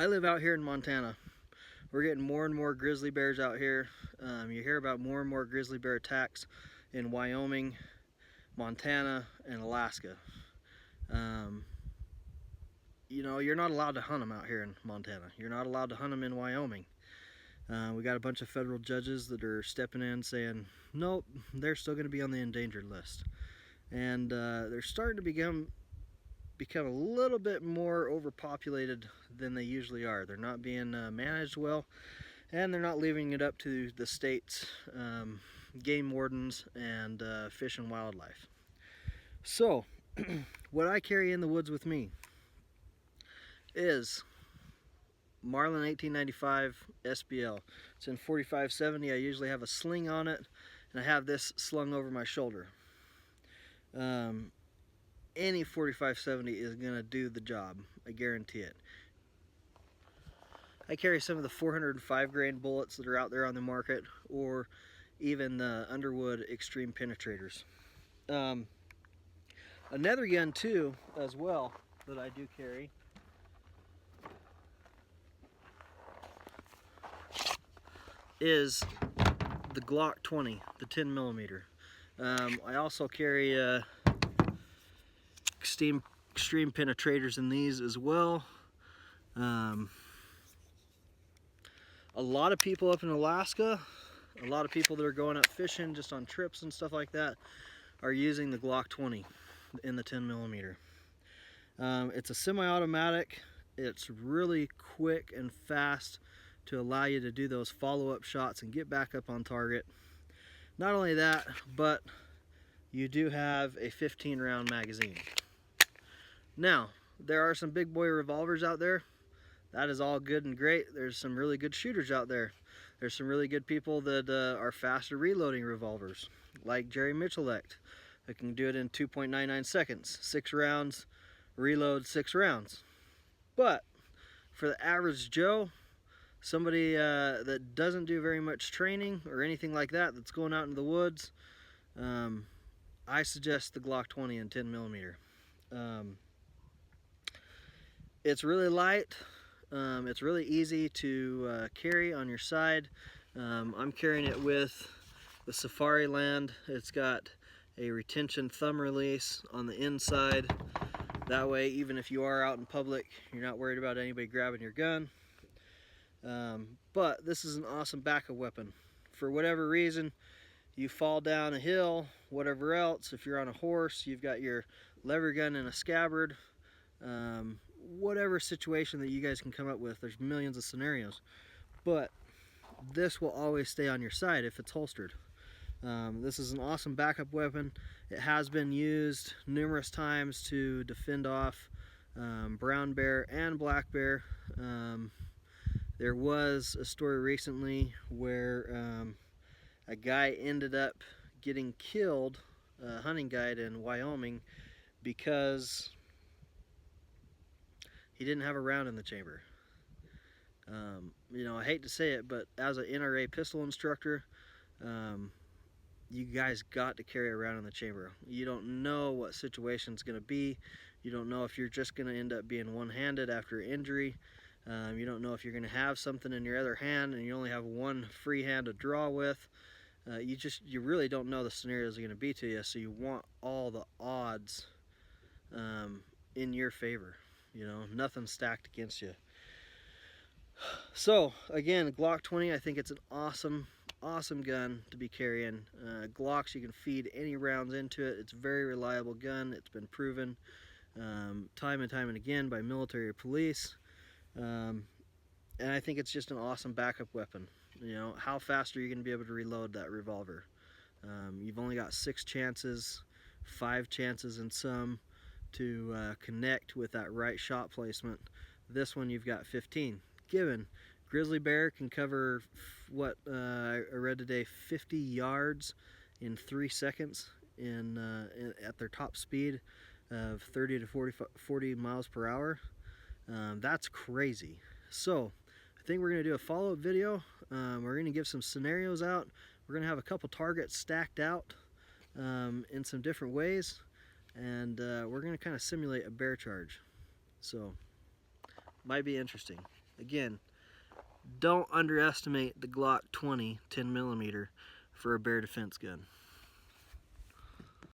I live out here in Montana. We're getting more and more grizzly bears out here. You hear about more and more grizzly bear attacks in Wyoming, Montana, and Alaska. You know, you're not allowed to hunt them out here in Montana. You're not allowed to hunt them in Wyoming. We got a bunch of federal judges that are stepping in saying, nope, they're still going to be on the endangered list. And they're starting to become a little bit more overpopulated than they usually are. They're not being managed well, and they're not leaving it up to the state's game wardens and fish and wildlife. So, what I carry in the woods with me is Marlin 1895 SBL. It's in 4570. I usually have a sling on it, and I have this slung over my shoulder. Any 4570 is going to do the job, I guarantee it. I carry some of the 405 grain bullets that are out there on the market, or even the Underwood Extreme Penetrators. Another gun too, as well, that I do carry is the Glock 20, the 10 millimeter. I also carry extreme penetrators in these as well. A lot of people up in Alaska, a lot of people that are going up fishing just on trips and stuff like that, are using the Glock 20 in the 10 millimeter. It's a semi-automatic. It's really quick and fast to allow you to do those follow-up shots and get back up on target. Not only that, but you do have a 15-round magazine. Now, there are some big boy revolvers out there. That is all good and great. There's some really good shooters out there. There's some really good people that are faster reloading revolvers, like Jerry Mitchellect, that can do it in 2.99 seconds. 6 rounds, reload 6 rounds. But for the average Joe, somebody that doesn't do very much training or anything like that, that's going out into the woods, I suggest the Glock 20 and 10 millimeter. It's really light. It's really easy to carry on your side. I'm carrying it with the Safari Land. It's got a retention thumb release on the inside. That way, even if you are out in public, you're not worried about anybody grabbing your gun. But this is an awesome backup weapon. For whatever reason, you fall down a hill, whatever else, if you're on a horse, you've got your lever gun in a scabbard, whatever situation that you guys can come up with, there's millions of scenarios. But this will always stay on your side if it's holstered. This is an awesome backup weapon. It has been used numerous times to defend off brown bear and black bear. There was a story recently where a guy ended up getting killed, a hunting guide in Wyoming, because he didn't have a round in the chamber. You know, I hate to say it, but as an NRA pistol instructor, you guys got to carry a round in the chamber. You don't know what situation's going to be. You don't know if you're just going to end up being one-handed after injury. You don't know if you're going to have something in your other hand and you only have one free hand to draw with. You really don't know the scenarios are going to be to you, so you want all the odds in your favor. You know, nothing stacked against you. So again, Glock 20, I think it's an awesome gun to be carrying. Glocks, you can feed any rounds into it. It's a very reliable gun. It's been proven time and time and again by military or police. And I think it's just an awesome backup weapon. You know, how fast are you going to be able to reload that revolver? You've only got 6 chances, 5 chances in some, to connect with that right shot placement. This one you've got 15. Given grizzly bear can cover what I read today, 50 yards in 3 seconds at their top speed of 30 to 40 miles per hour. That's crazy. So I think we're going to do a follow-up video. We're going to give some scenarios out. We're going to have a couple targets stacked out in some different ways, and we're going to kind of simulate a bear charge. So might be interesting. Again, don't underestimate the Glock 20 10mm for a bear defense gun.